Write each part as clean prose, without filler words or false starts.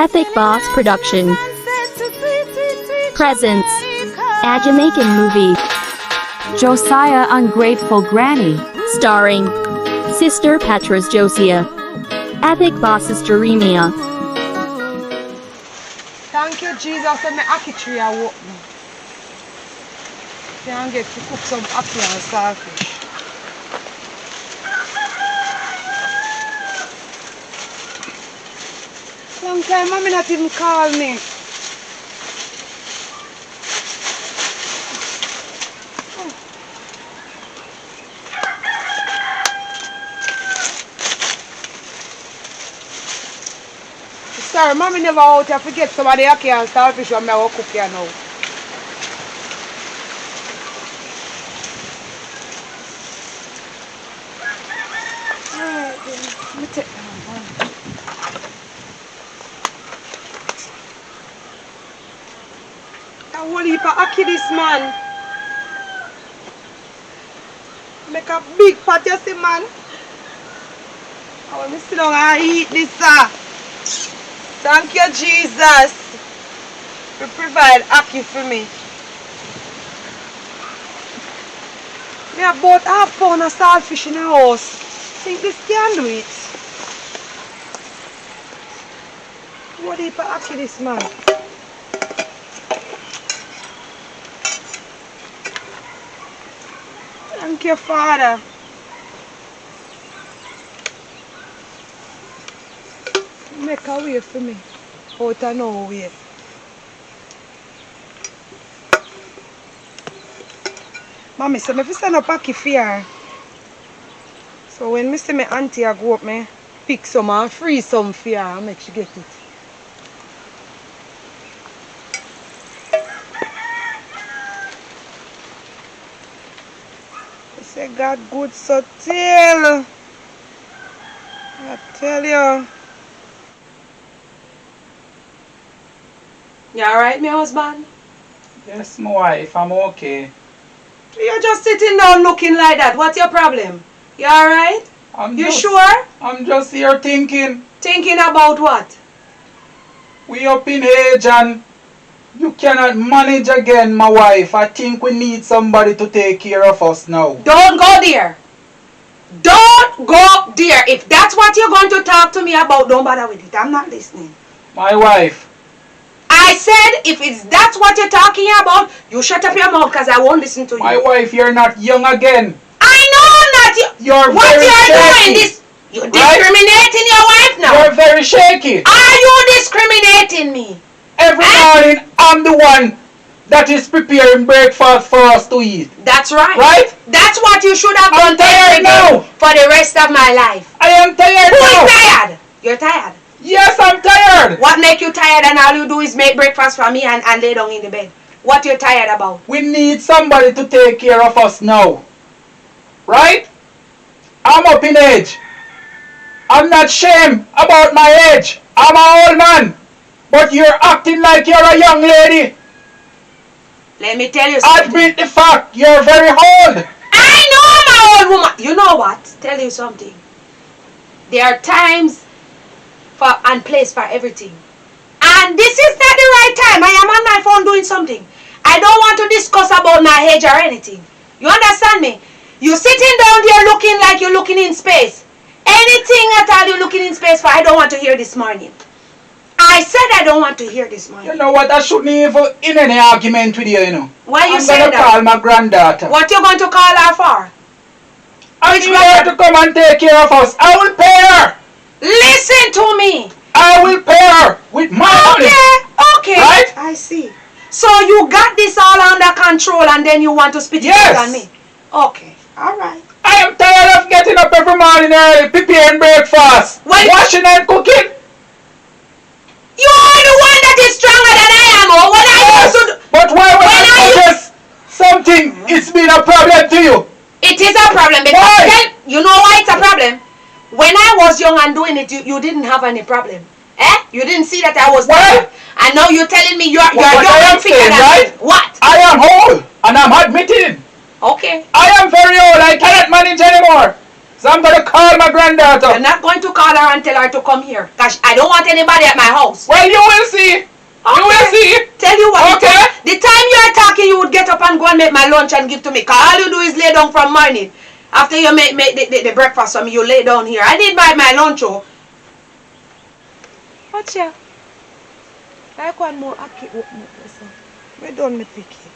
Epic Boss Production presents a Jamaican movie, Josiah Ungrateful Granny, starring Sister Petra's Josiah, Epic Boss's Jeremiah. Thank you, Jesus, and my ackee tree are walk now. Can get to cook some ackee and starfish. Long time, mommy not even call me. Sorry, mommy never out. I forget somebody ackee and starfish when I will cook here now. Alright then, let me take that one. I want to eat ackee this man. Make a big pot, you see, man. I want to sit down and eat this, sir. Thank you, Jesus. You provide ackee for me. We have bought half pound of saltfish in the house. Think this can do it? What do you put ackee this man? Thank you, Father. Make a way for me. Out of nowhere. Mommy said, if I stand up ackee for her. So when I see my auntie I go up, me pick some and freeze some for her and make she get it. I say, God good, so tell. I tell you. You alright, my husband? Yes, my wife, I'm okay. You're just sitting down looking like that. What's your problem? You alright? You sure? I'm just here thinking. Thinking about what? We up in age and you cannot manage again, my wife. I think we need somebody to take care of us now. Don't go there. Don't go there. If that's what you're going to talk to me about, don't bother with it. I'm not listening. My wife. I said, if that's what you're talking about, you shut up your mouth because I won't listen to you. My wife, you're not young again. I know I'm not young. You're what very you're shaky. doing this? You're discriminating your wife now. You're very shaky. Are you discriminating me? Every morning, I'm the one that is preparing breakfast for us to eat. That's right. Right? That's what you should have I'm done tired now. for the rest of my life. I am tired Who now. is tired? You're tired. Yes, I'm tired. What make you tired and all you do is make breakfast for me and lay down in the bed? What you tired about? We need somebody to take care of us now. Right? I'm up in age. I'm not ashamed about my age. I'm an old man. But you're acting like you're a young lady. Let me tell you something. Admit the fact, you're very old. I know I'm an old woman. You know what? Tell you something. There are times for and place for everything. And this is not the right time. I am on my phone doing something. I don't want to discuss about my age or anything. You understand me? You're sitting down there looking like you're looking in space. Anything at all you're looking in space for, I don't want to hear this morning. I said I don't want to hear this morning. You know what? I shouldn't even in any argument with you, you know. Why you say I'm that? going to call my granddaughter. What you going to call her for? I need her to come and take care of us. I will pay her. Listen to me. I will pay her with my money. Okay. Right? I see. So you got this all under control and then you want to spit it out on me? Okay. All right. I am tired of getting up every morning early, preparing breakfast, washing and cooking. You are the one that is stronger than I am. Or when I used to do, but why when I suggest something, it's been a problem to you? It is a problem because you know why it's a problem? When I was young and doing it, you didn't have any problem. You didn't see that I was there. And now you're telling me you're young and fitter than me. What? I am old and I'm admitting. Okay. I am very old. I cannot manage anymore. So I'm gonna call my granddaughter. I'm not going to call her and tell her to come here. Because I don't want anybody at my house. Well, you will see. Okay. You will see. Tell you what. Okay. The time you're talking, you would get up and go and make my lunch and give to me. Because all you do is lay down from morning. After you make the breakfast for me, you lay down here. I didn't buy my lunch, oh. Watch ya. Like one more. We done with Vicky.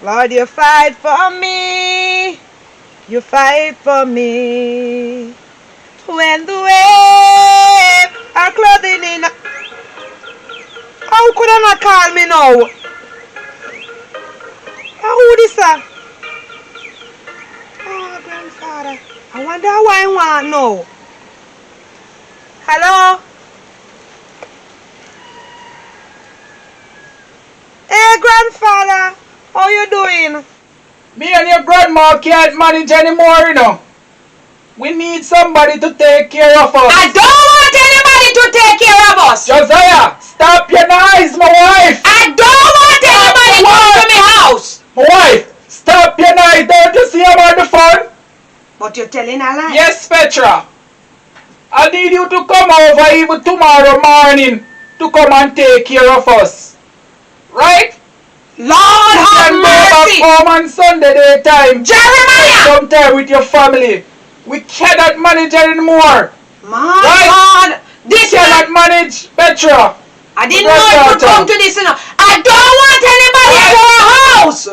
Lord, you fight for me. You fight for me. When the waves are clothing in. How could I not call me now? Who this? Oh, grandfather. I wonder why I want now. Hello? Hey, grandfather. How you doing? Me and your grandma can't manage anymore, you know. We need somebody to take care of us. I don't want anybody to take care of us. Josiah, stop your noise, my wife. I don't want anybody coming to my house. My wife, stop your noise. Don't you see I'm on the phone? But you're telling a lie. Yes, Petra. I need you to come over even tomorrow morning to come and take care of us. Right? Lord have You can go back mercy. home on Sunday daytime. Jeremiah. Some time with your family. We cannot manage anymore. My Right? God. We This cannot one. manage Petra. I didn't know it would come to this. You know. I don't want anybody at our house.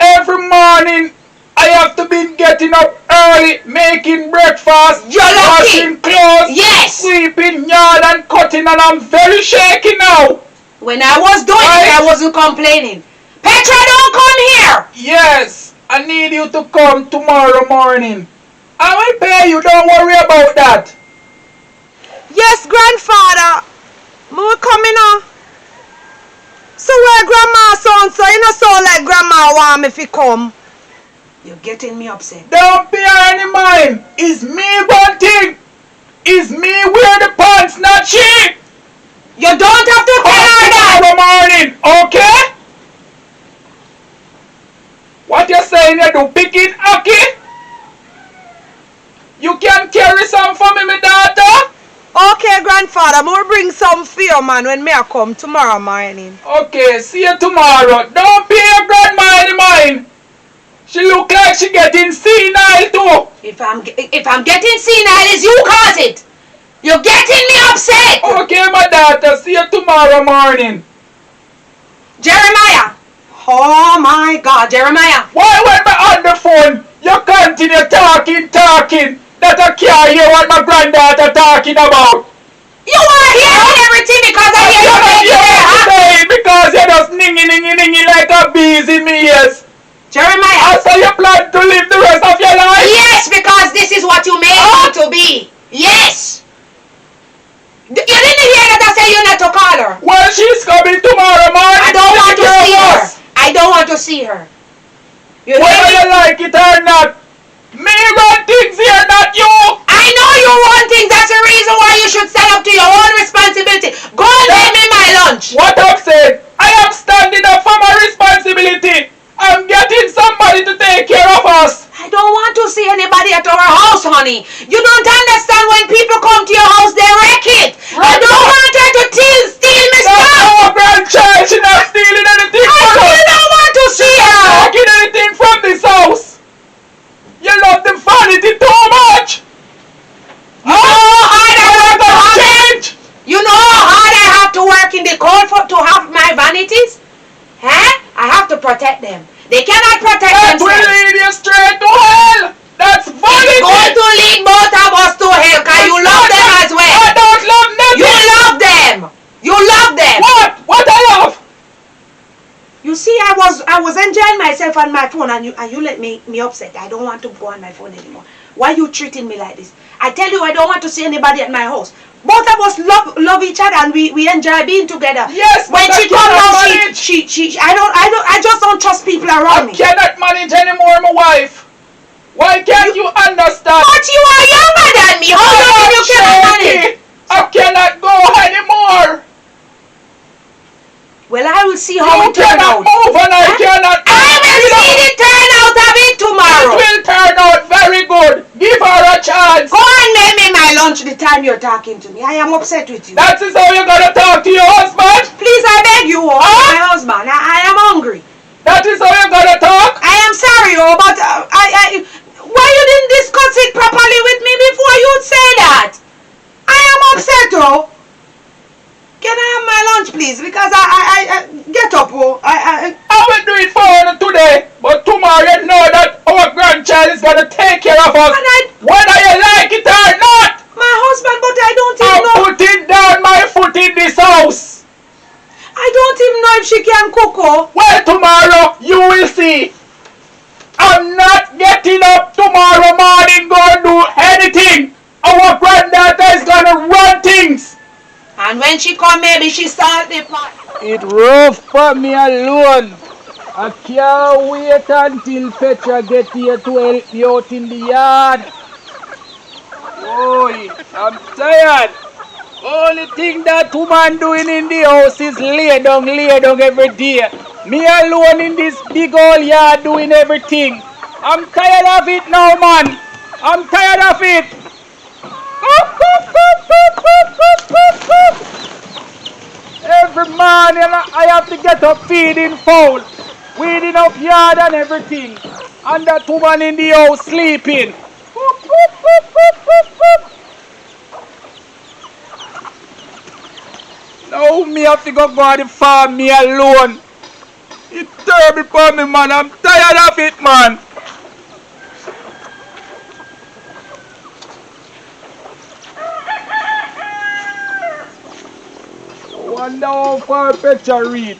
Every morning I have to be getting up early, making breakfast, You're lucky. washing clothes, Yes. sweeping yard and cutting, and I'm very shaky now. When I was doing Right. it, I wasn't complaining. Petra, don't come here. Yes, I need you to come tomorrow morning. I will pay you, don't worry about that. Yes, grandfather. More coming on. So where grandma sound so you know sound like grandma want me to come. You're getting me upset. Don't pay any mind. It's me one thing. It's me wear the pants, not she. You don't have to tell Come her that. tomorrow morning, okay? What you saying you do? Picking hockey? You can carry some for me, my daughter? Okay, grandfather, I'm gonna bring some for you, man, when me I come tomorrow morning. Okay, see you tomorrow. Don't pay your grandma any mind. She look like she getting senile too. If I'm getting senile, it's you cause it. You're getting me upset. Okay, my daughter, see you tomorrow morning. Jeremiah. Oh my God, Jeremiah. Why when me on the phone, you continue talking, that I can't hear what my granddaughter talking about? You are hearing everything because I hear you You're making not it happen. saying because you're just ningy like a bees in me ears. Jeremiah. So you plan to live the rest of your life? Yes, because this is what you made me to be. Yes. You didn't hear that I said you're not to call her. Well, she's coming tomorrow morning. I don't want to see her. us. I don't want to see her. You hear Whether me? you like it or not. Me run things here, not you. I know you want things. That's the reason why you should stand up to your own responsibility. Go and give me my lunch. What I'm saying, I am standing up for my responsibility. I'm getting somebody to take care of us. I don't want to see anybody at our house, honey. You don't understand when people come to your house, they wreck it. I don't want her to steal my That's stuff. our grandchild. She's not stealing anything I from still us. don't want to see her. Taking anything from this house. You love the vanity too much. You know how hard I have to have change. You know how hard I have to work in the cold to have my vanities? Huh? I have to protect them. They cannot protect That will themselves. lead you straight to hell. That's It's vanity. going to lead both of us to hell because you love them as I well. don't love nothing. You love them. You love them. What? What I love? You see, I was enjoying myself on my phone and you let me upset. I don't want to go on my phone anymore. Why you treating me like this? I tell you, I don't want to see anybody at my house. Both of us love each other and we enjoy being together. Yes, When but she I comes cannot out, manage. I just don't trust people around I me. cannot manage anymore, my wife. Why can't you understand? But you are younger than me. How long you cannot manage? I cannot go anymore. Well, I will see how You it turns cannot out. move and I Huh? cannot. I will see the turnout of it It tomorrow. will turn out very good. good. Give her a chance. Go and make me my lunch the time you're talking to me. I am upset with you. That is how you're gonna talk to your husband? Please, I beg you, my husband. I am hungry. That is how you're gonna talk? I am sorry, but why you didn't discuss it properly with me before you'd say that? I am upset, oh. Can I have my lunch, please? Because I get up, oh. I will do it for her today, but tomorrow you know that our grandchild is gonna take care of us, whether you like it or not. My husband, but I don't even know. I'm putting down my foot in this house. I don't even know if she can cook, oh. Well, tomorrow you will see. I'm not getting up tomorrow morning gonna do anything. Our granddaughter is gonna run things. And when she come, maybe she start the pot. It rough for me alone. I can't wait until Petra get here to help me out in the yard. Boy, I'm tired. Only thing that woman doing in the house is lay down every day. Me alone in this big old yard doing everything. I'm tired of it now, man. I'm tired of it. Every morning I have to get up feeding fowl, weeding up yard and everything. And that woman in the house sleeping. Now me have to go to the farm me alone. It's terrible for me, man. I'm tired of it, man. Wonder how far Petra reach.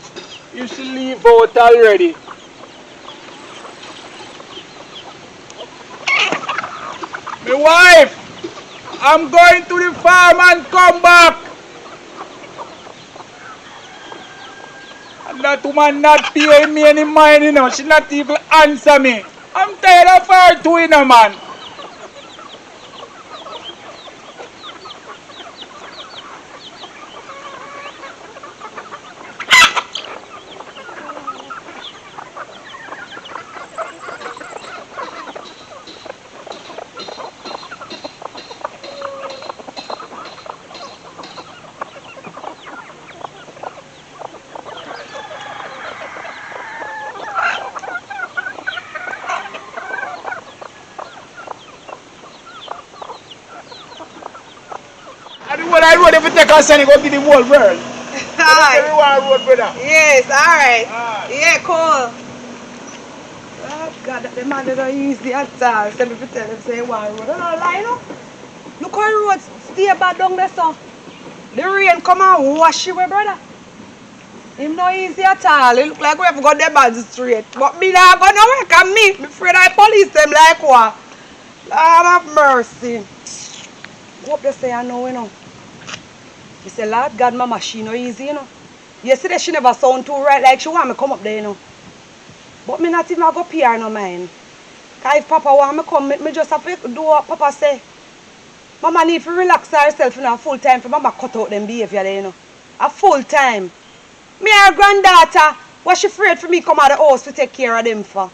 You should leave out already. My wife, I'm going to the farm and come back. And that woman not paying me any mind, you know. She not even answer me. I'm tired of her too, you know, man. I road if you take us and go to the whole world. Everyone road, brother. Yes, alright. Ah. Yeah, cool. Oh, God, the man don't use the at all. Send me to tell him, say, one road. I don't lie, no? Look how the road stay bad down there, so. The rain come and wash you, brother. Him not easy at all. It look like we have got the bad straight. But me not gonna work on me. I'm afraid I police them like what? Lord have mercy. Hope they say I know, you know. You say, Lord God, mama, she no easy, you know. Yesterday she never sound too right, like she want me come up there, you know. But me not even go pay her no mind. Cause if Papa want me come, me just have to do what Papa say. Mama need to relax herself, you know, full time for Mama cut out them behavior there, you know. A full time. Me her granddaughter, what she afraid for me come out of the house to take care of them for?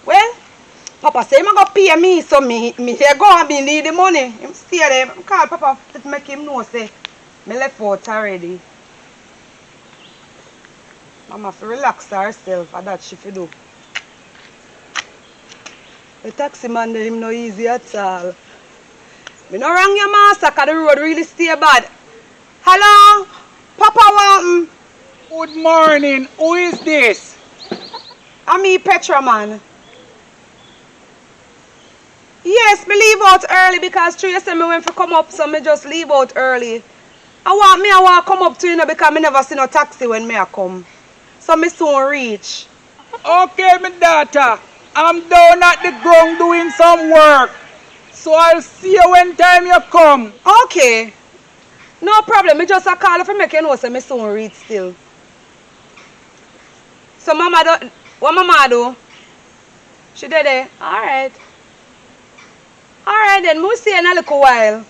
Well, Papa say, I'm going to pay me, so me here go and me need the money. Him stay there. I call Papa to make him know, say, me left out already. Mama have to relax herself, and that she fi do. The taxi man, him no easy at all. Me no wrong your master, cause the road really stay bad. Hello? Papa want Good morning. Who is this? I'm me, Petra, man. Yes, me leave out early because Trey said me went to come up, so me just leave out early. I want come up to you know, because me never see no taxi when me a come. So me soon reach. Okay, my daughter. I'm down at the ground doing some work. So I'll see you when time you come. Okay. No problem. Me just a call if I make you know so me soon reach still. So Mama do, what Mama do? She did it? Alright. Alright then, we'll see you in a little while.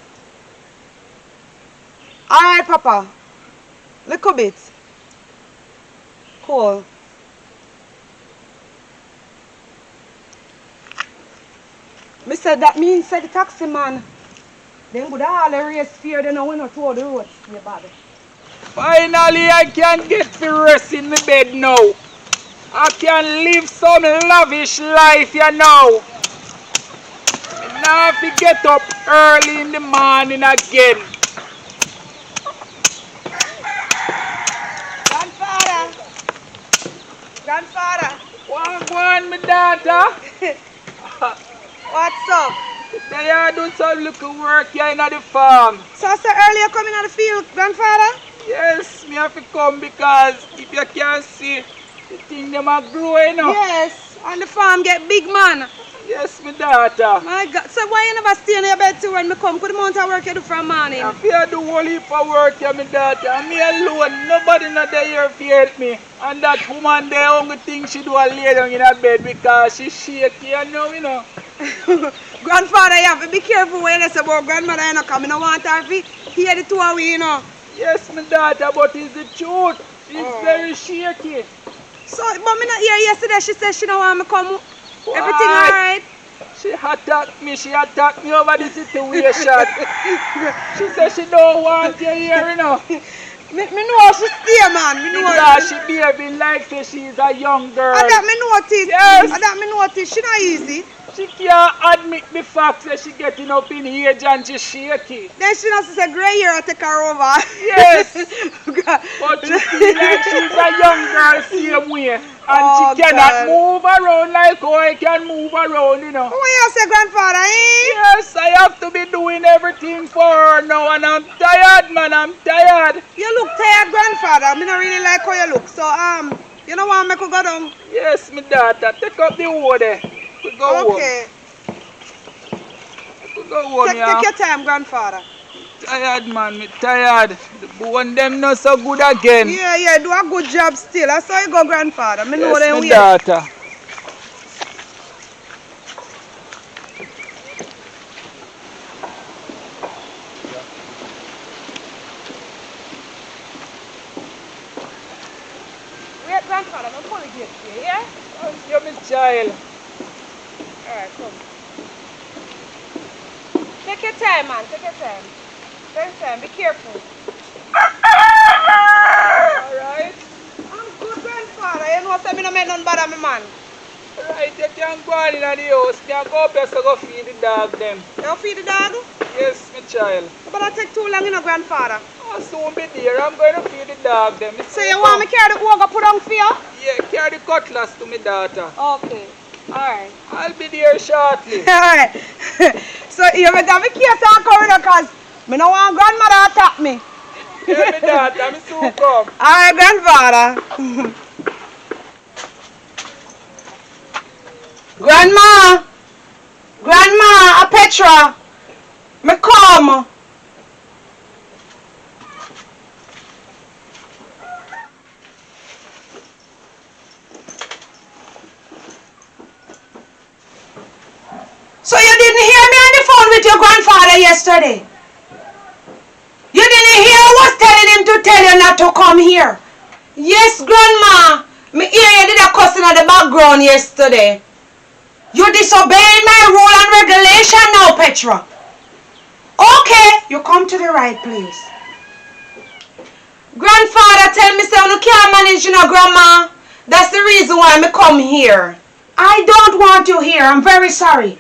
Alright, Papa. Little bit. Cool. Me said that means said the taxi man. Then would all the race fear, then I went out to the road. Yeah, body. Finally, I can get to rest in the bed now. I can live some lavish life, you know. And now I have to get up early in the morning again. Grandfather. What on, my daughter? What's up? They are doing some little work here in the farm. So earlier coming out the field, grandfather? Yes, me have to come because if you can see, the thing them are growing up. Yes, on the farm get big man. Yes, my daughter. My God, so why you never stay in your bed too when me come? Put the amount of work you do from morning. I fear the whole heap of work here, my daughter. And me alone, nobody not there to help me. And that woman there, only thing she do is lay down in her bed because she shaky, you know. Grandfather, you have to be careful when you say about grandmother, you know, because I don't want her to hear the two of we, you know. Yes, my daughter, but it's the truth. It's very shaky. So, but me not hear yesterday, she said she don't want me to come. Everything alright? She attacked me over the situation. She said she don't want you here, you know. Me know she stay, man. Me know because she behaving like say she's a young girl. And that me notice. Yes. And that me notice. She not easy. She can't admit the fact that she getting up in age and she shaky. Then she not say grey hair take her over. Yes. But she feel like she's a young girl same way. And she cannot move around like how I can move around, you know. What you say, grandfather, eh? Yes, I have to be doing everything for her now and I'm tired, man, I'm tired. You look tired, grandfather. I don't really like how you look. So, you know what, I could go down? Yes, my daughter, take up the water. We go home. Okay. We go home, Take your time, grandfather. Tired, man, me tired. The bone them not so good again. Yeah, do a good job still. That's how you go, grandfather. Me know them my way. daughter. Wait, grandfather, I'm going to get you, yeah? Oh, you're my child. Alright, come. Take your time, man. Take your time. Take your time. Be careful. Alright? I'm good, grandfather. You know, I don't make none bother me, man. Right, you can go on in the house. You can go up here to go feed the dog them. You feed the dog? Yes, my child. But I take too long, you know, grandfather. I'll soon be there. I'm going to feed the dog them. So you want me to carry the ogre put on for you? Yeah, carry the cutlass to my daughter. Okay. Alright. I'll be there shortly. Alright. So you better be careful coming because I don't want grandmother attack me. Yeah, my daughter, I'm soon come. Alright, grandfather. Grandma, Petra, me come. So you didn't hear me on the phone with your grandfather yesterday? You didn't hear I was telling him to tell you not to come here? Yes, grandma. Me hear you did a cussing at the background yesterday. You disobeying my rule and regulation now, Petra. Okay, you come to the right place. Grandfather tell me say you can't manage, you know, grandma. That's the reason why I come here. I don't want you here. I'm very sorry.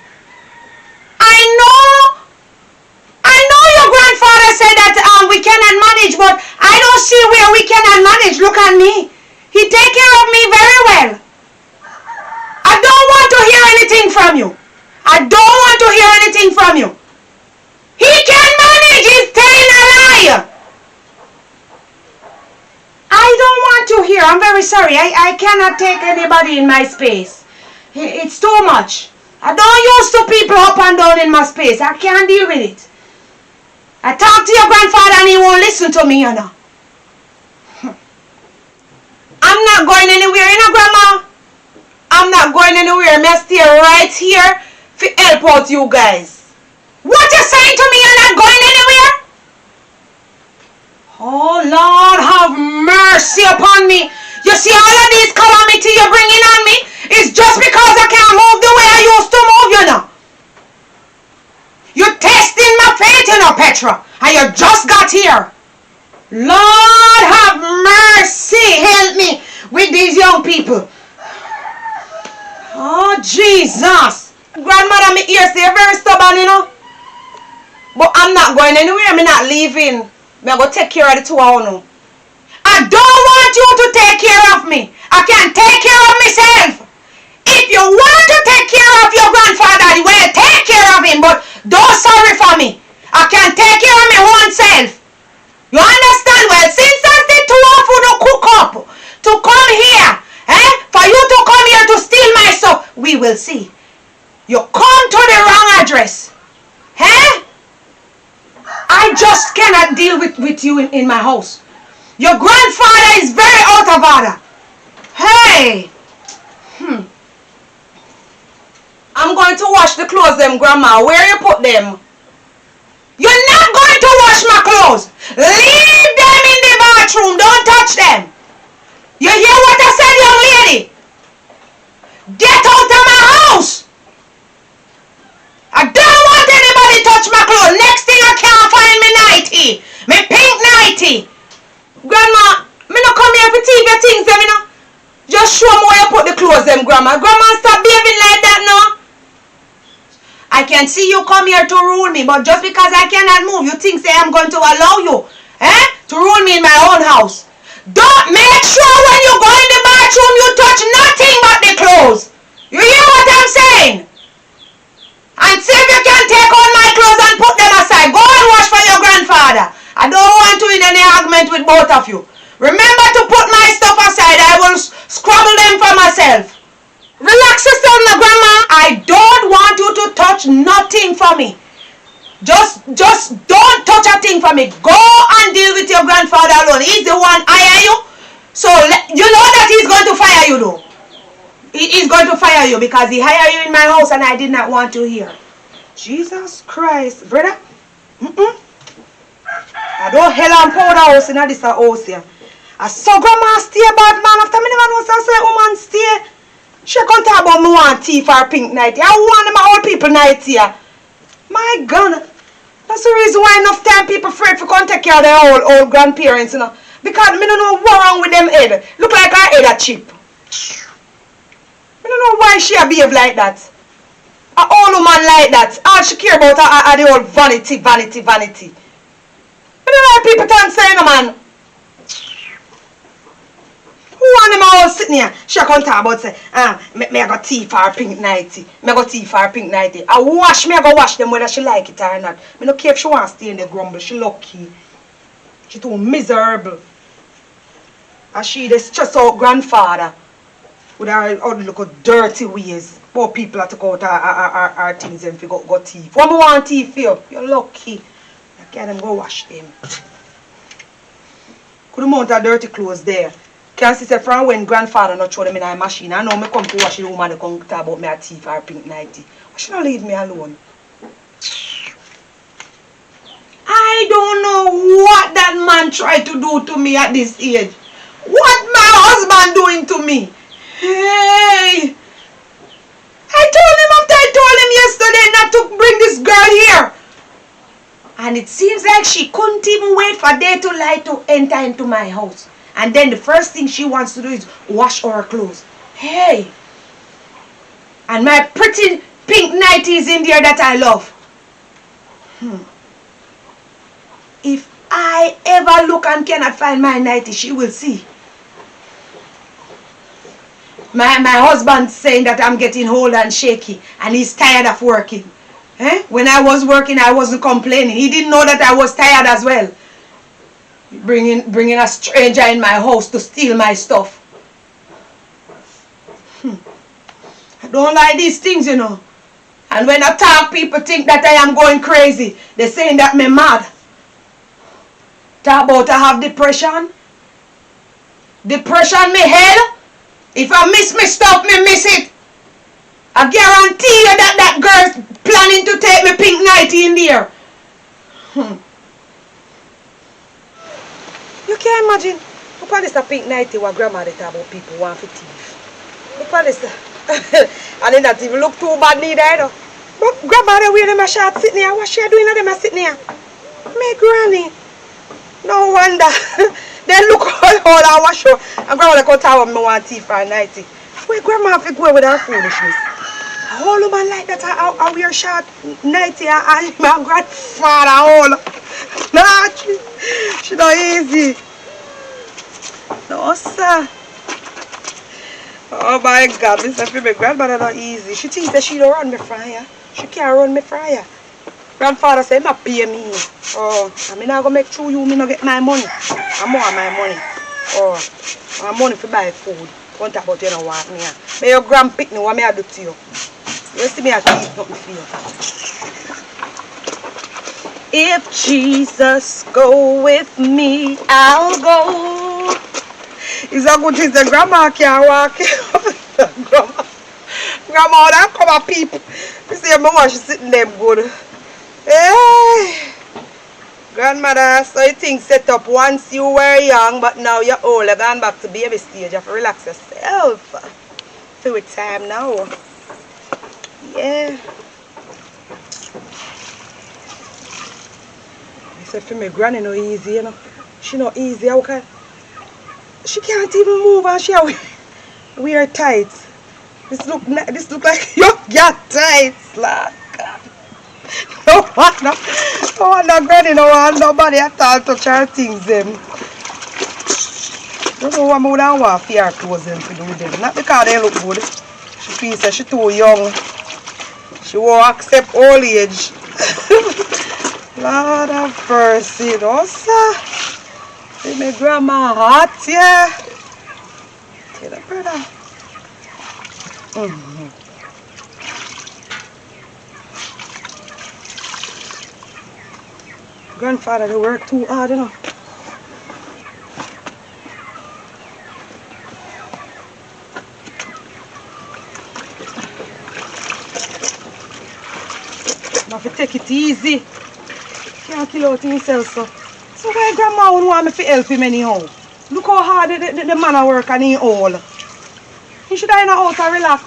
I know your grandfather said that we cannot manage, but I don't see where we cannot manage. Look at me. He take care of me very well. I don't want to hear anything from you. I don't want to hear anything from you. He can manage. He's telling a lie. I don't want to hear. I'm very sorry. I cannot take anybody in my space. It's too much. I don't use to people up and down in my space. I can't deal with it. I talk to your grandfather and he won't listen to me, you know. I'm not going anywhere, you know, grandma. I'm not going anywhere. I'm stay right here to help out you guys. What you saying to me? You're not going anywhere? Oh, Lord, have mercy upon me. You see all of these calamity you're bringing on me? It's just because I can't move the way I used to move, you know. You're testing my faith, you know, Petra. And you just got here. Lord have mercy. Help me with these young people. Oh, Jesus. Grandmother, my ears, they're very stubborn, you know. But I'm not going anywhere. I'm not leaving. I'm going to take care of the two of you. I don't want you to take care of me. I can take care of myself. If you want to take care of your grandfather, well, take care of him. But don't sorry for me. I can take care of my own self. You understand? Well, since I said to you for the cook up, to come here, for you to come here to steal my stuff, we will see. You come to the wrong address. I just cannot deal with you in my house. Your grandfather is very out of order. Hey! I'm going to wash the clothes, them, Grandma. Where you put them? You're not going to wash my clothes. Leave them in the bathroom. Don't touch them. You hear what I said, young lady? Get out of my house. I don't want anybody touch my clothes. Next thing I can't find me nightie. Me pink nightie. Grandma, me no come here to teach your things, them, you know. Just show me where you put the clothes, them, Grandma. Grandma, stop behaving like that now. I can see you come here to rule me, but just because I cannot move, you think say I'm going to allow you, to rule me in my own house. Don't make sure when you go in the bathroom, you touch nothing but the clothes. You hear what I'm saying? And see if you can take all my clothes and put them aside. Go and wash for your grandfather. I don't want to in any argument with both of you. Remember to put my stuff aside. I will scrabble them for myself. Relax yourself, my grandma. I don't want you to touch nothing for me. Just don't touch a thing for me. Go and deal with your grandfather alone. He's the one hire you. So you know that he's going to fire you though. He's going to fire you because he hired you in my house and I did not want you here. Jesus Christ, brother. I don't hell and powder house in this house here. I saw grandma stay bad man after me never know say woman stay. She can't talk about me want tea for pink night. I want them old people night here. My God. That's the reason why enough time people afraid to come take care of their old grandparents, you know. Because me don't know what wrong with them head. Look like her head a chip. I don't know why she behave like that. An old woman like that. All she care about are the old vanity. I don't know why people can't say no man. Who want them all sitting here? She can't talk about say, me I got tea for her pink nightie. I go wash them whether she like it or not. Me no care if she want to stay in the grumble. She lucky. She too miserable. And she the stress out grandfather. With her little dirty ways. Poor people have to go out our things and go thief. What me want thief for you? You're lucky. I can't go wash them. Could mount a dirty clothes there. Can see say from when grandfather not throw them in a machine. I know me come to wash the woman they come talk about me a thief or pink nightie. Why should not leave me alone? I don't know what that man tried to do to me at this age. What my husband doing to me? Hey! I told him after I told him yesterday not to bring this girl here. And it seems like she couldn't even wait for day to light to enter into my house. And then the first thing she wants to do is wash our clothes. Hey! And my pretty pink nightie is in there that I love. If I ever look and cannot find my nightie, she will see. My husband saying that I'm getting old and shaky and he's tired of working. When I was working, I wasn't complaining. He didn't know that I was tired as well. Bringing a stranger in my house to steal my stuff. I don't like these things, you know. And when I talk, people think that I am going crazy. They're saying that me mad. Talk about I have depression. Depression me hell. If I miss my stuff, me miss it. I guarantee you that that girl's planning to take me pink nightie in there. You can't imagine. Look at this a pink nightie what grandma they talk about people want for thief. Look at this. And it not even look too bad neither. But grandma, the way them a shot sitting here, what she doing at them a sitting here? Me granny. No wonder. Then look all I wash up. And grandma come tell me want tea for a nighty. Where grandma have to go with her foolishness? A whole woman like that I wear short nighty and my grandfather all. Nah, she not easy. No sir. Oh my God, Mr. My grandmother not easy. She thinks that she don't run me fryer. She can't run me fryer. Grandfather say, "Ma pay me." Oh, I mean, I go make sure you me not get my money. I'm more my money. Oh, my money for buy food. Don't talk about you know what me. May your grand pick me what me I do to you. You see me I keep nothing for you. If Jesus go with me, I'll go. It's a good thing that grandma can't walk. Grandma, that come up people. You see my mama, she's sitting there good. Hey. Grandmother, so you think set up once you were young, but now you're old. You're gone back to baby stage. You have to relax yourself. Feel with time now. Yeah. I said for me, granny no easy, you know. She not easy. How can she can't even move and she wear tights. This look like you got tights, like. No wonder granny no want nobody at all touch her things them. Don't know what I would want for her clothes them to do with them. Not because they look good. She feels that she too young. She won't accept old age. Lord of mercy, no sir. See my grandma hot, yeah. See the brother. Grandfather, they work too hard, you know. I have to take it easy. Can't kill out himself, so. So why grandma would want me to help him anyhow? Look how hard the man a work and he all. He should have in a house and relax.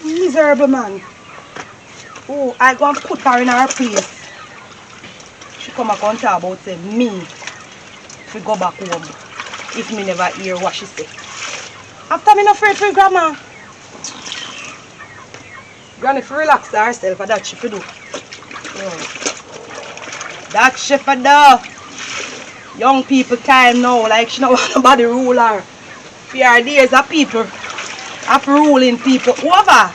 Miserable man. Oh, I go and put her in her place. She come back and talk about say me to go back home if me never hear what she say. After me not afraid for grandma. Granny for relax herself and that she for do. That she for do. Young people time now, like she don't want nobody rule her. For her days of people of ruling people over.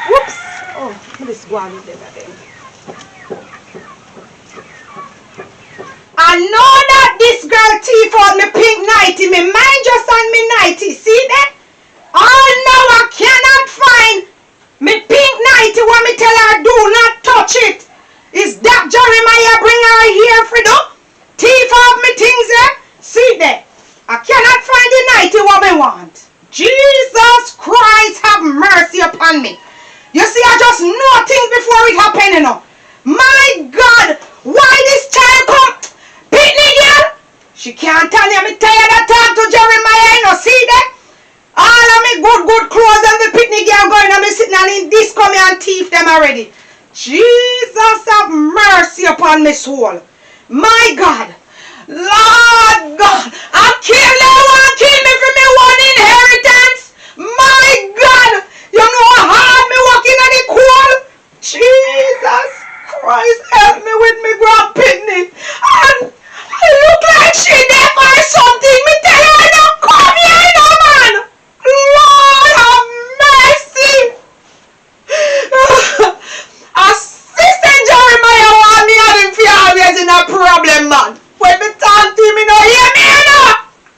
Whoops! Oh, let's go on with them again. I know that this girl thief out me pink nightie. Me mind just on me nightie. See that? Oh no, I cannot find me pink nightie when me tell her do not touch it. Is that Jeremiah bring her here for do? Thief out me things there? See that? I cannot find the nightie what me want. Jesus Christ have mercy upon me. You see, I just know things before it happen, you know. My God, why this child come? Pitney girl? She can't tell you, I'm tired of talk to Jeremiah, you know, see that? All of me good clothes and the Pitney girl going and me sitting and in this come and thief them already. Jesus have mercy upon my soul. My God. Lord God, I kill them one, kill me for me one inheritance. My God, you know how hard me walking on the cold. Jesus Christ, help me with me grand Pitney. And I look like she there for something. Me tell her I don't come here, you know, man. Lord have mercy. Assistant Jeremiah want me and him for always in a problem, man. When me talk to him, he don't hear me, you know.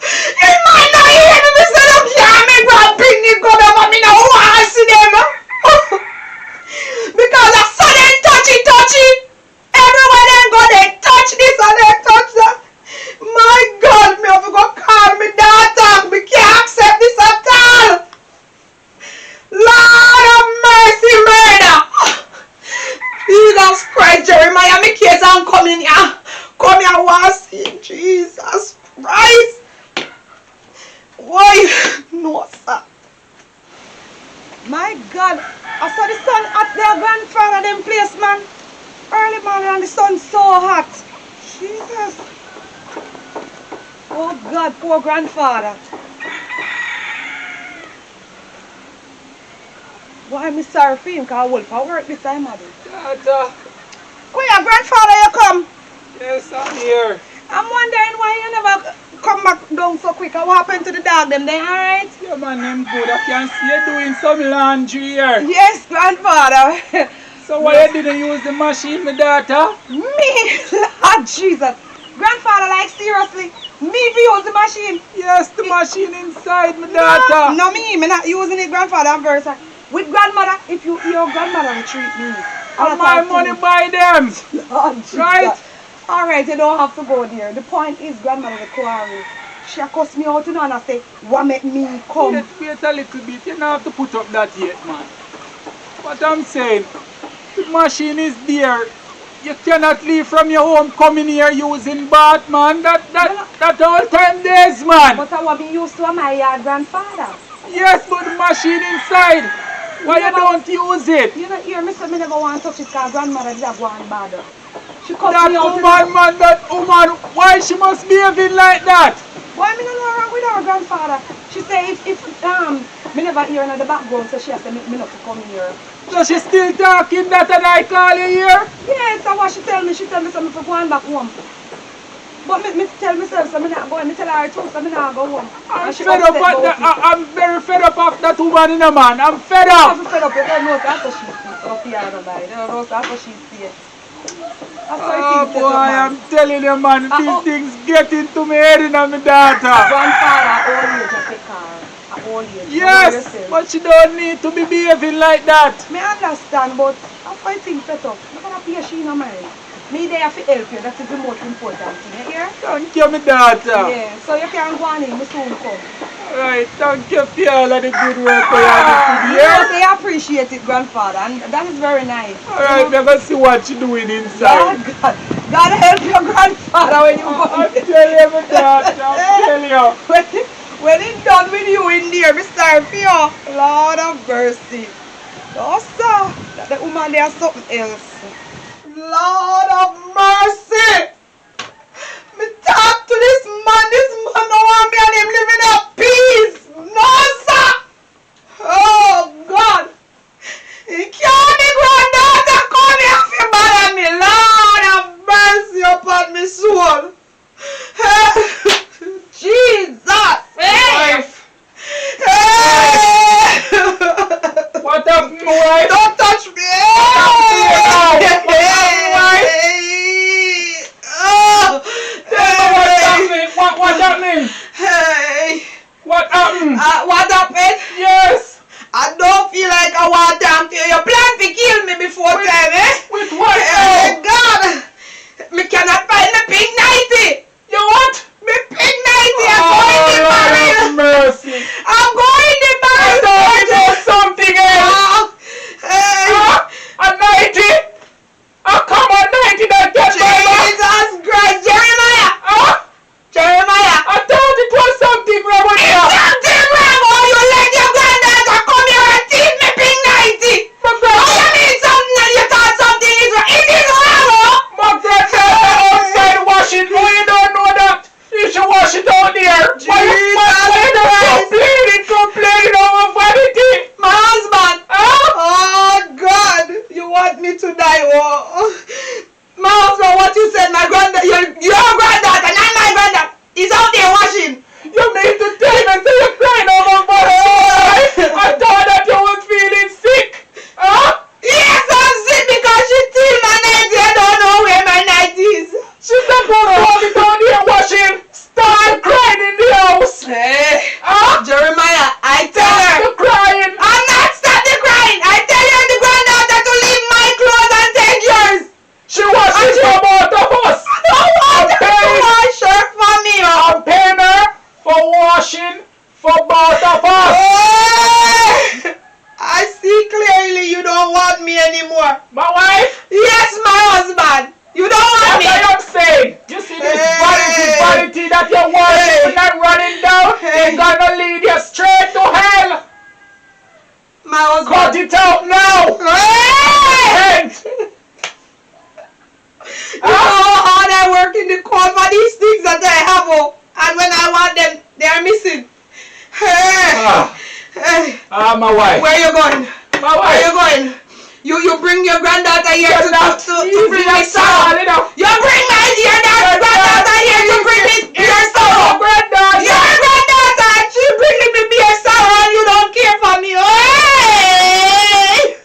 He might not hear me, me say, look here, me go and pick me come up, but me no want to see them. Because I saw them touchy. Everywhere they go, they touch this and they touch that. My God, me have to go call me daughter. Me can't accept this at all. Lord of mercy, murder. Jesus Christ, Jeremiah, me case I'm coming here. Come here, want see Jesus Christ. Why? No, sir. My God. I saw the sun at their grandfather them place, man. Early morning and the sun's so hot. Jesus. Oh God, poor grandfather. Why am I sorry for him? Because I will for work this time, Madam. Daughter. Oh yeah, grandfather, you come. Yes, I'm here. I'm wondering why you never come back down so quick. What happened to the dog? Them they alright? Yeah, man, them good. I can see you doing some laundry here. Yes, grandfather. So why you didn't use the machine, my daughter? Me? Lord Jesus. Grandfather, like seriously? Me for use the machine? Yes, the machine inside, my daughter. No, me not using it, grandfather. I'm very sorry. With grandmother, if your grandmother will treat me. And my money buy them. Lord Jesus. Right? Alright, you don't have to go there. The point is, grandmother the quarry. She cuss me out, you know, and I say, what make me come? Wait a little bit. You don't have to put up that yet, man. What I'm saying, the machine is there. You cannot leave from your home coming here using bath, man. That all time days, man. But I want me used to my yard grandfather. Yes, but the machine inside. Why you don't use it? You know, here, Mr. Me never want to touch it because grandmother did go and bother. She cussed That me out. woman, man, that woman, why she must behaving like that? Why me no know wrong with her grandfather? She say if me never hear in the background, so she has to make me not to come here. So she still talking that and I call you here? Yes, that's what she tell me. She tell me something for going back home. But me tell myself, so me not going. Me tell her too, so me not go home. I'm fed up at that. I'm very fed up of that woman in a man. I'm fed up. I'm fed up. You don't know that's what she sees up here and by. You don't know that's what she sees. Oh boy, I'm telling you, man, these things get into my head and my daughter. Grandfather, old age, I take her. Old age. Yes, but she don't need to be behaving like that. Me understand, but I'm fighting set up. I'm gonna pay she no mind. Me there to help you. That is the most important thing. You hear? Thank you, my daughter. Yeah. So you can go on in. Me soon come. Alright, thank you for all of the good work you have Yes, to they appreciate it, grandfather, and that is very nice. Alright, we're going to see what you're doing inside. God help your grandfather when you go. I'm telling you, my daughter, I'm telling you. When it's done with you in there, Mr. Pio, Lord of mercy. Oh, sir, that woman there is something else. Lord of mercy! Me talk to this man don't want me and him living in peace! No, sir! Oh, God! He can't be granddaughter come here for bother me! Lord have mercy upon me soul! Jesus! Hey! Hey! What up, my wife? Don't touch me! Hey! You know how hard I work in the court for these things that I have, oh. And when I want them, they are missing. Hey. My wife. Where you going? My wife. Where you going? You bring your granddaughter here to bring me sorrow. You bring your granddaughter here to bring me beer sorrow. Your granddaughter, she bringing me beer sorrow and you don't care for me. Hey!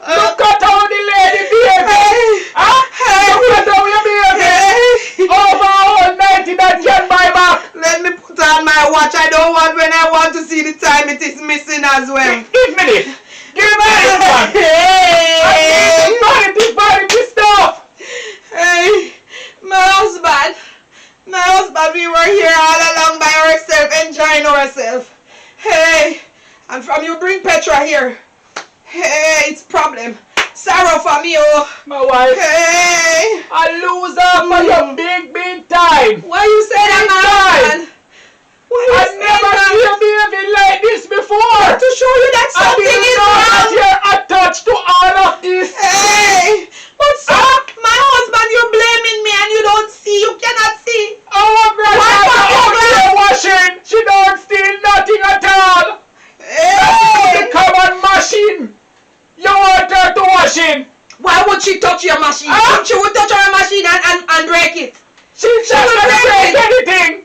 You cut out the lady baby. You cut out your baby. Over all 90 that can buy back. Let me put on my watch. I don't want when I want to see the time it is missing as well. Give me this. Give me this one. Hey! Vanity stuff. Hey, my husband, we were here all along by ourselves, enjoying ourselves. Hey, and from you bring Petra here. Hey, it's problem. Sorrow for me, oh. My wife. Hey. I lose up for your big time. Why you say that, my husband? I never seen a baby like this before. To show you that something is wrong. You're attached to all of this. Hey, but my husband, you're blaming me and you don't see. You cannot see. Our grandmother out there washing. She don't steal nothing at all. Hey. The common machine. You want her to wash in. Why would she touch your machine? She would touch our machine and break it. She will break anything.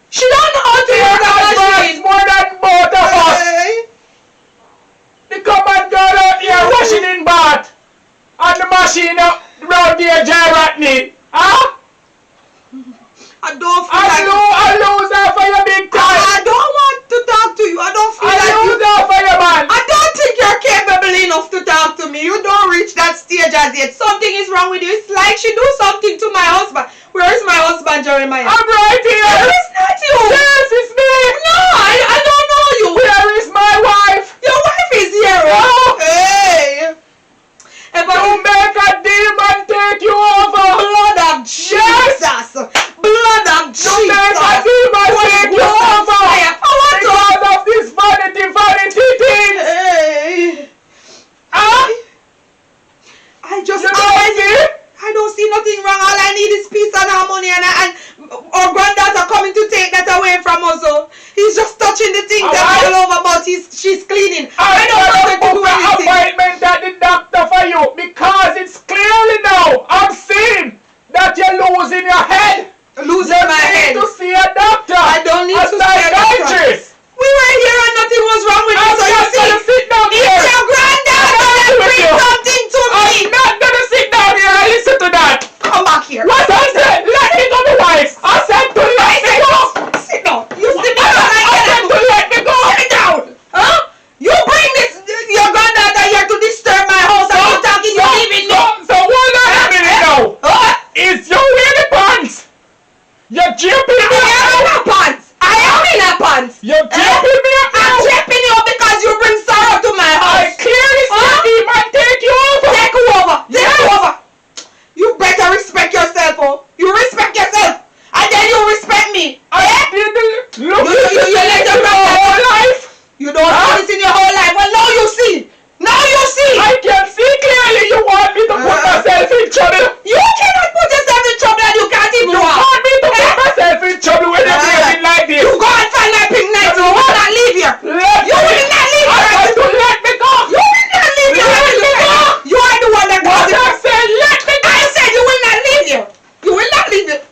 She don't know how to use the machine. More than both of us. The common girl out here washing in bath. And the machine around there Jamrock need. Huh? I don't feel I lose her for your big time. I don't want to talk to you. I don't feel I lose her for your man. I don't think you're capable enough to talk to me. You don't reach that stage as yet. Something is wrong with you. It's like she do something to my husband. Where is my husband, Jeremiah? I'm right here. It's not you. Yes, it's me. No, I don't know you. Where is my wife? Your wife is here. Oh. Hey. You make a demon take you over. Blood of Jesus. Blood of Jesus. You make a demon take you over. Because of this vanity thing. Hey. I don't see nothing wrong. All I need is peace and harmony, and our granddaughter coming to take that away from us. So he's just touching the things that all over, but she's cleaning. I don't want her to do anything. Appointment at the doctor for you because it's clearly now. I'm seeing that you're losing your head. Losing my head. You need to see a doctor. I don't need to see a doctor. We were here and nothing was wrong with me. So you see, sit down here. It's your granddaughter that brings something to me. I'm not gonna sit down here and listen to that. Come back here. What I said? Let me go, the wife. I said to let me go. Sit down. You see me? I said to let me go. Sit down. Huh? You bring your granddaughter here to disturb my house and you're talking, you're leaving me. So hold on a minute now. Is your wearing the pants? You're jipping me. I am in a pants. I am in a pants. You're jipping me up now. I'm jipping you because you bring sorrow to my house. I clearly see a demon take you over. Take you over. Take you over. You better respect yourself, oh. You respect yourself. And then you respect me. You let your whole life. You don't see this in your whole life. Well, now you see. Now you see. I can see clearly you want me to put myself in trouble. You cannot put yourself in trouble and you can't even You walk. want me to put myself in trouble when you're behaving like this. You go and find my pink night. You will not leave here. You will not leave here. I said to let me go. You will not leave here. Let me go. You are the one that What caused it. I said, let me go. I said you will not leave here. You will not leave it.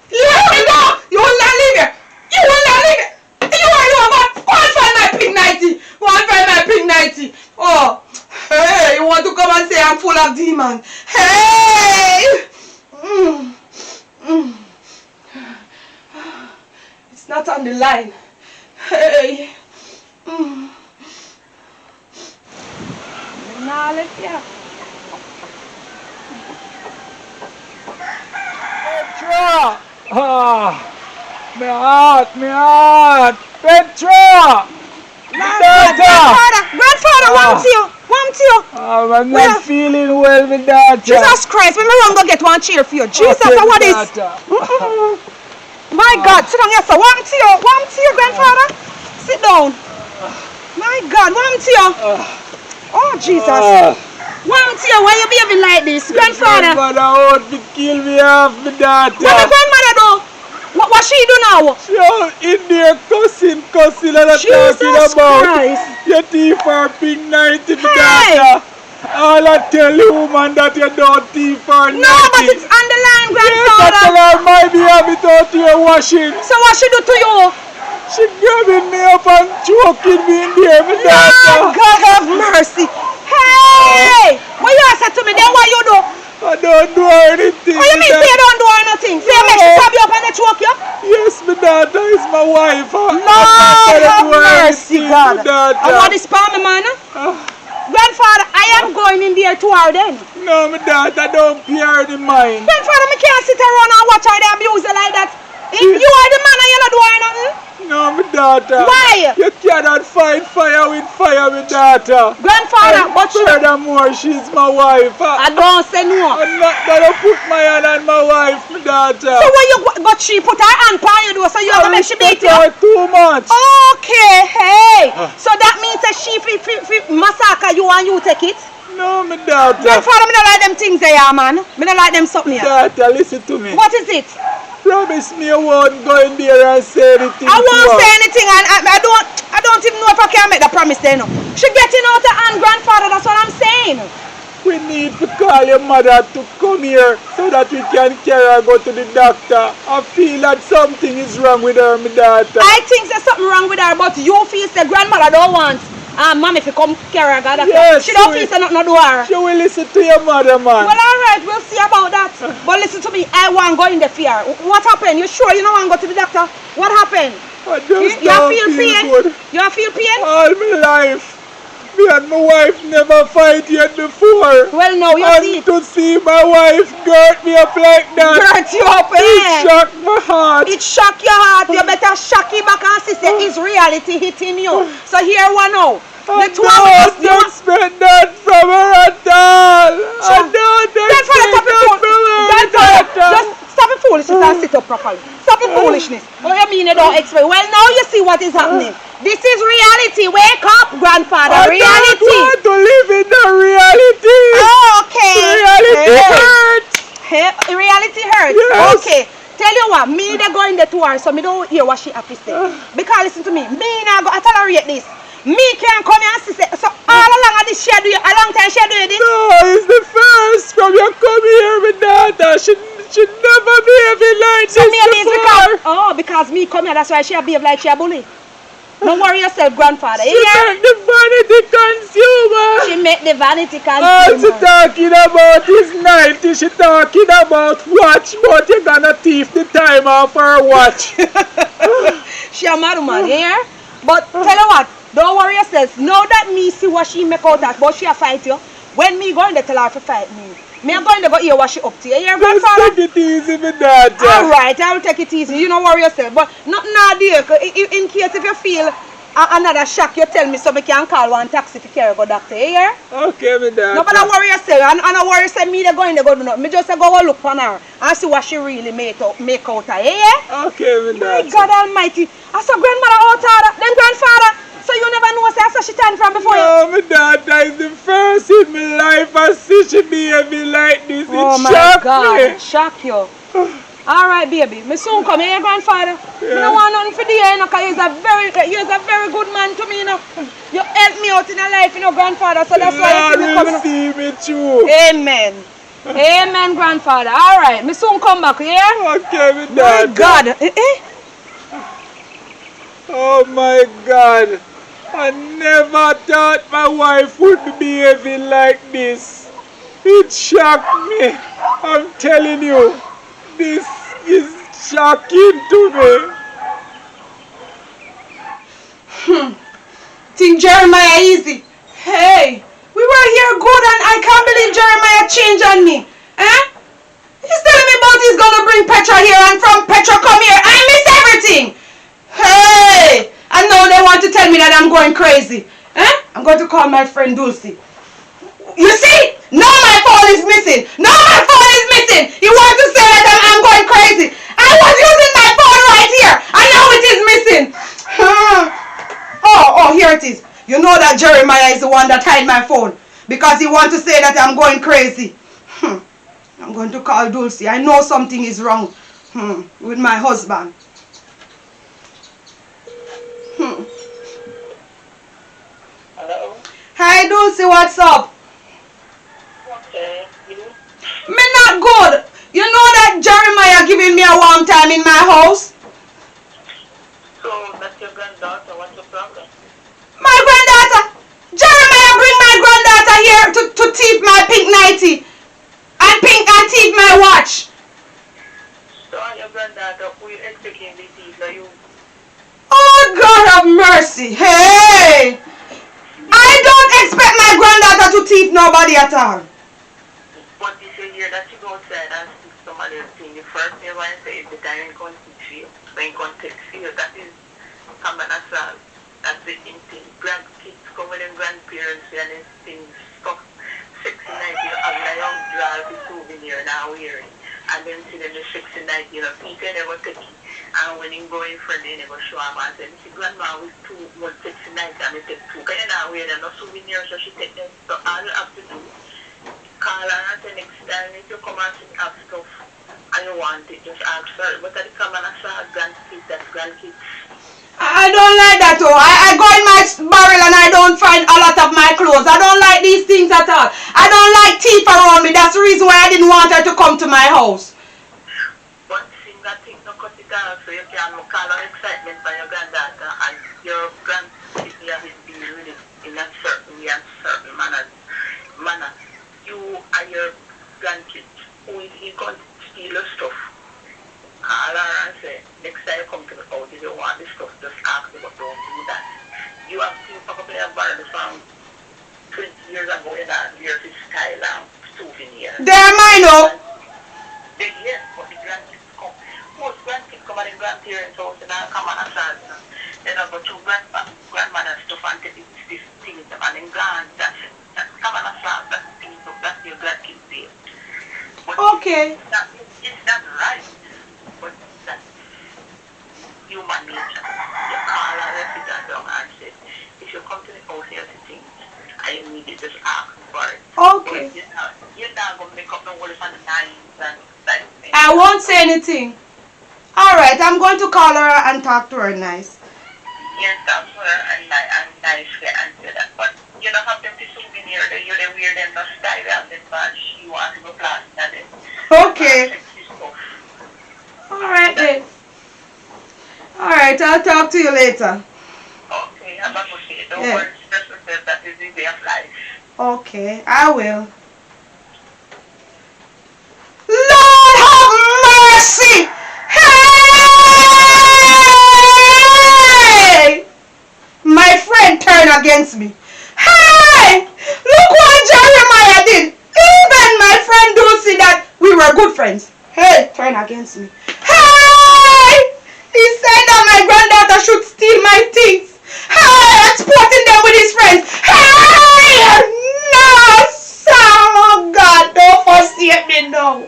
Let me go. You will not leave here. You will not leave it. You are the one. Go and find my pink nightie. Go and find my pink nightie. Oh, hey, you want to come and say I'm full of demons? Hey. It's not on the line. Hey. Now let's yeah. Petra! Me heart! Petra! Grandfather, want you. I'm not feeling well with that. Jesus Christ, when me run go get one chair for you. Jesus, what is? My God, sit down here, sir. Want you, grandfather? Sit down. My God, want you. Oh, Jesus. Once here, why you behaving like this? Grandfather. Grandmother out to kill me off, my daughter. What the grandmother do? What she do now? She out in there cussing and Jesus talking about Christ. your teeth are pink 90, my Hey. daughter. All I tell you, woman, that you don't teeth are 90. No, but it's underlined, Yes, grandfather. I might be having it out here washing. So what she do to you? She grabbing me up and choking me in there, my Lord daughter. God have mercy. Hey! What you say to me then? What you do? I don't do anything. What you mean say you don't do nothing? Say you make she stab you up and they choke you? Yes, my daughter is my wife. Lord have mercy, God. daughter. I want this palm, man. Grandfather, I am going in there to her then. No, my daughter, don't bear the mind. Grandfather, I can't sit around and watch her they abuse her like that. If you are the man and you're not doing nothing. No, my daughter. Why? You cannot fight fire with fire, my daughter. Grandfather, but you... Furthermore, she's my wife. I don't say no. I'm not gonna put my hand on my wife, my daughter. So when you but she put her hand on you, so you have to make she beat you? Her too much. Okay, hey. So that means that she massacre you and you take it? No, my daughter. Grandfather, me don't like them things there, man. Me don't like them something here. Daughter, listen to me. What is it? Promise me you won't go in there and say anything. I to won't her. say anything, and I don't even know if I can make the promise there. No. She getting out her hand, grandfather. That's what I'm saying. We need to call your mother to come here so that we can carry her go to the doctor. I feel that something is wrong with her, my daughter. I think there's something wrong with her, but you feel the grandmother don't want. Mom, if you come carry her, God, Yes, she don't feel say nothing to do her. She will listen to your mother, man. Well, all right, we'll see about that. But listen to me, I want to go in the fear. What happened? You sure you don't want to go to the doctor? What happened? I just You don't feel pain? good. You feel pain? All my life, me and my wife never fight yet before. Well, no, you see And to see my wife girt me up like that, Hurt you up, it eh? shocked my heart. It shock your heart. You better shock it back and see say it's reality hitting you. So here one now. The two of us, don't expect that from her at all. I don't expect that from her. Just stop the foolishness and sit up properly. Stop the foolishness. What do you mean you don't expect? Well, now you see what is happening. This is reality. Wake up, grandfather. I Reality. don't want to live in the reality. Oh, okay. Reality hurts. Hey, reality hurts. Yes. Okay. Tell you what, me they go in the tour, so me don't hear what she have to say. Because listen to me now go I tolerate this. Me can't come here and say so all along of this she do a long time she do this. No, it's the first from you come here, my daughter. She never behaving like So this maybe it's before. because me come here, that's why she behave like she a bully. Don't worry yourself, grandfather. She Yeah. make the vanity consumer. She make the vanity All she consumer. talking about is 90. She talking about watch, but you gonna thief the time off her watch. She a mad woman, yeah? But tell her what, don't worry yourself. Now that me see what she make out that, but she a fight you. When me going to tell her to fight me. Me I'm going to go hear what she up to. You hear, Just grandfather? take it easy, my daughter. Alright, I will take it easy. You don't worry yourself. But nothing now dear. In case if you feel another shock, you tell me so we can call one taxi to carry go doctor. You hear? Okay, my daughter. No, but don't worry yourself. And don't worry yourself. Me they going to go do nothing. Me just go look on her and see what she really make out her. You hear? Okay, my My daughter. God Almighty. I saw grandmother out her. Then grandfather. So you never know say I saw she turn from before you. No, my daughter is the first in my life I see she behaving like this. Oh It my shocked God, me. shock you. Alright, baby. Me soon come here, grandfather. Yeah. I don't want nothing for the you know, because you're a very good man to me, you know. You help me out in your life, you know, grandfather. So that's why you see me Lord coming. will see me through. Amen. Amen, grandfather. Alright, me soon come back, yeah? Okay, my My daughter. God. Oh my God. I never thought my wife would be behaving like this. It shocked me. I'm telling you, this is shocking to me. Think Jeremiah easy. Hey, we were here good and I can't believe Jeremiah changed on me. Eh? He's telling me about he's gonna bring Petra here and from Petra come here. I miss everything. Hey! And now they want to tell me that I'm going crazy. Eh? I'm going to call my friend Dulcie. You see? Now my phone is missing. Now my phone is missing. You want to say that I'm going crazy. I was using my phone right here. And now it is missing. Oh, here it is. You know that Jeremiah is the one that hid my phone. because he want to say that I'm going crazy. I'm going to call Dulcie. I know something is wrong with my husband. Hello? Hi Dulcie, what's up? Okay, you? Me not good. You know that Jeremiah giving me a warm time in my house? So, that's your granddaughter, what's the problem? My granddaughter! Jeremiah bring my granddaughter here to thief my pink nightie. And thief my watch. So, your granddaughter, who you expecting to thief now you? Oh, God have mercy. Hey! I don't expect my granddaughter to thief nobody at all. But if you hear that you go outside and see somebody else thing, the first thing you want to say is the time you're going to teach you. When you're going to teach you, that is common assault. That's the thing. Grandkids come with them grandparents and these things stuff. 69, you have a young drive the souvenir now wearing. And then see them the 69, you know, Peter never take it. And when he go in front, they never show him and say, see, grandma with 69 and we take 2. Because you know, wear them no souvenir, so she take them. So all you have to do, call her and say next time if you come and see have stuff and you want it, just ask her. But I come and I grandkids, that's grandkids. I don't like that. Oh, I go in my barrel and I don't find a lot of my clothes. I don't like these things at all. I don't like teeth around me. That's the reason why I didn't want her to come to my house. But seeing that thing no cut it off, so you can call on excitement by your granddaughter and your grandkids have it being really in a certain way and certain manner. You and your grandkids who is going to steal your stuff. Call her and say, next time you come to the house, if you want this stuff, just ask me, but don't do that. You have to pick up in a barrel from 20 years ago, and here's his style and souvenir. They're mine, oh. Yes, but the grandkids come. Most grandkids come at the grandparents' house and come and assault them. Then I go to grandmother's stuff and take these things and then grand, that's come and assault that thing, so that's your grandkids there. But Okay. it's not right. But that's human nature. You call a resident down and say, if you come to the house here to things, I need you just ask for it. Okay. But you're not going to make up the whole of the nines and that. I won't say anything. Alright, I'm going to call her and talk to her nice. Yes, talk to her and nicely answer that. But you don't have them to souvenir that you don't wear them, no style and then she wants to go plaster them. Okay. Alright then. Alright, I'll talk to you later. Okay, I'm not going to say it. Don't Yeah. worry, stress yourself, that is the way of life. Okay, I will. Lord have mercy! Hey! My friend turned against me. Hey! Look what Jeremiah did. Even my friend Dulcie that we were good friends. Hey, turn against me. Hey! He said that my granddaughter should steal my things. Hey! Exporting them with his friends. Hey! No, son of God, don't forsake me now.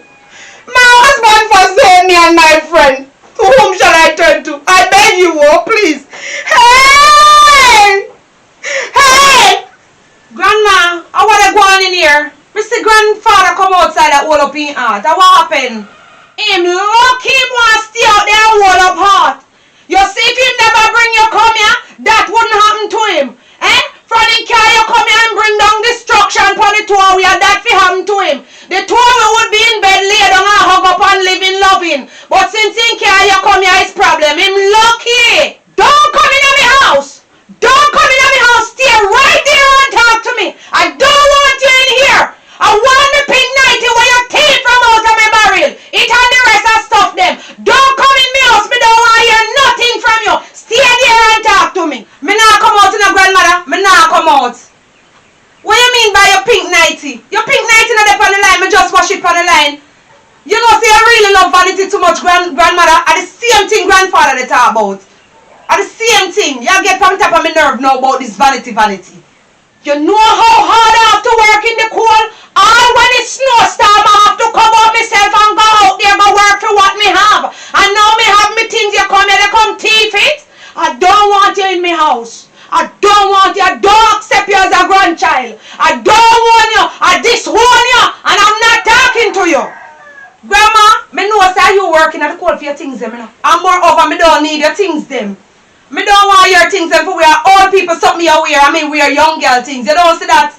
My husband forsake me and my friend. To whom shall I turn to? I beg you, oh, please. Hey! Hey! Grandma, I want to go on in here. Mr. Grandfather come outside and hold up in heart. What happened? Him look him want to stay out there and hold up heart. You see if him never bring you come here, that wouldn't happen to him. Eh? From the car you come here and bring down destruction upon the two of we, that fi happen to him. The two of we would be in bed lay down and hug up and living loving. But since in car you come here is problem. Him lucky. Don't come in my house. Don't come in my house. Stay right there and talk to me. I don't want you in here. I want the pink nightie where you take from out of my barrel. It and the rest of stuff them. Don't come in my house. Me don't want to hear nothing from you. Stay there and talk to me. Me not come out to no grandmother. Me not come out. What you mean by your pink nightie? Your pink nightie not up on the line. Me just wash it on the line. You know, say I really love vanity too much, grandmother. And the same thing grandfather they talk about. And the same thing. You get on top of my nerve now about this vanity. You know how hard I have to work in the cold? All when it's snowstorm, I have to cover up myself and go out there and go work for what me have. And now me have me things, you come here, they come thief it. I don't want you in my house. I don't want you. I don't accept you as a grandchild. I don't want Grandma, me know say you working at the cold for your things them, you know. And moreover, me don't need your things them. Me don't want your things them for we are old people something you wear. I mean we are young girl things. You don't see that?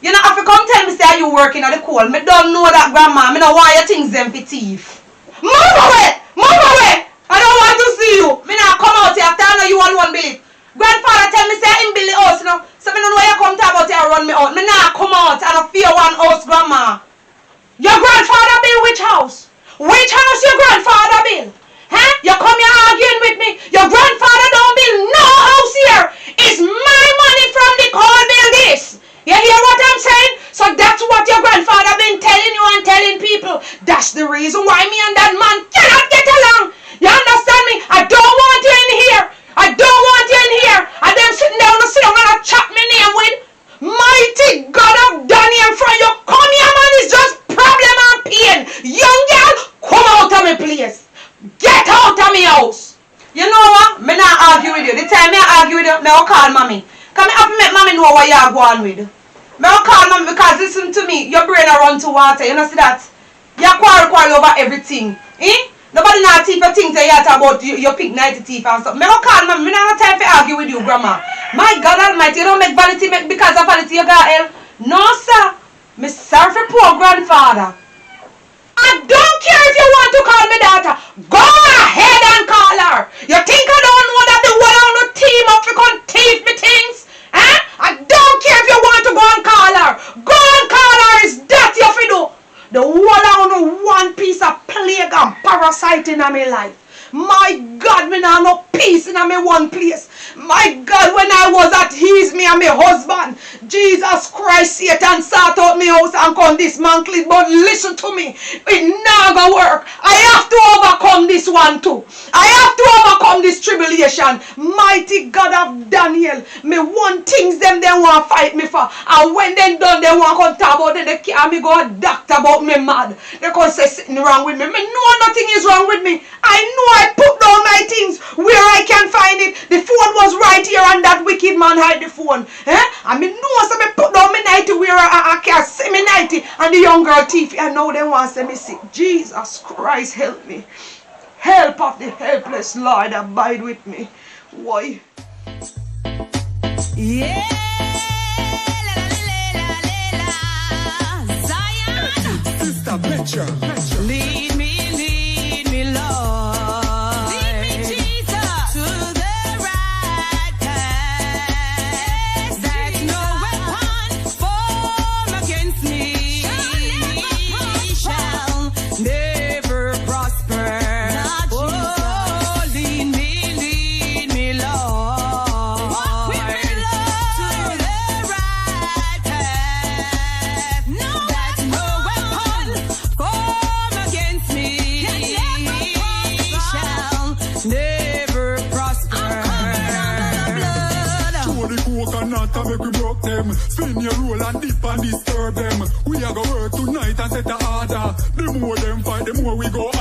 You know if you come tell me say you working at the cold, me don't know that grandma. Me don't want your things them for thief. Move away! Move away! I don't want to see you. Me not come out here after I know you all one believe. Grandfather tell me say him build the house, you know. So me don't know why you come talk about here run me out. Me not come out and I fear one house, grandma. Your grandfather build which house? Which house your grandfather build? Huh? You come here arguing with me. Your grandfather don't build no house here. It's my money from the coal build this. You hear what I'm saying? So that's what your grandfather been telling you and telling people. That's the reason why me and that man cannot get along. You understand me? I don't want you in here. I don't want you in here. And them sitting down and chat me name with. Mighty God of Daniel from you. Come here, man. It's just problem and pain. Young girl, come out of me, please. Get out of me house. You know what? Me not argue with you. The time me argue with you, me will call mommy. Come me have to make mommy know what you are going with. Me will call mommy because listen to me. Your brain will run to water. You know see that? You quarrel over everything. Nobody not teeth for things that you talk about your pig 90 teeth and stuff. Me will call mommy. Me not have time to argue with you, grandma. My God Almighty, you don't make vanity make because of vanity you got hell. No, sir. Me sorry for poor grandfather. I don't care if you want to call me daughter. Go ahead and call her. You think I don't know that the one on the team up for come thief me things? Eh? I don't care if you want to go and call her. Go and call her. Is that you fi do? The one on the one piece of plague and parasite in my life. My God, me now no peace in my one place. My God, when I was at his, me and my husband, Jesus Christ, Satan sort out my house and come dismantle it. But listen to me, it not gonna work. I have to overcome this one too. I have to overcome this tribulation. Mighty God of Daniel, me want things them they want fight me for. And when they done, they want to talk about it. They can't me go a doctor about me mad. They can say something wrong with me. Me know nothing is wrong with me. I know I put down my things where I can find it. The phone was right here and that wicked man hide the phone. I mean, no, so me put down my nighty where I can't see me nighty and the young girl thief. And now they want to say me sick. Jesus Christ, help me. Help of the helpless, Lord, abide with me. Why? Yeah. Sister Petra. Lead me, Lord. Lead me, Jesus, to the right path. That no weapon formed against me shall never prosper. Oh, lead me, Lord. Walk with me, Lord, to the right path. No weapon formed against me shall never prosper. Show the coconut and make we broke them. Spin your roll and dip and disturb them. We are gonna work tonight and set the order. The more them fight, the more we go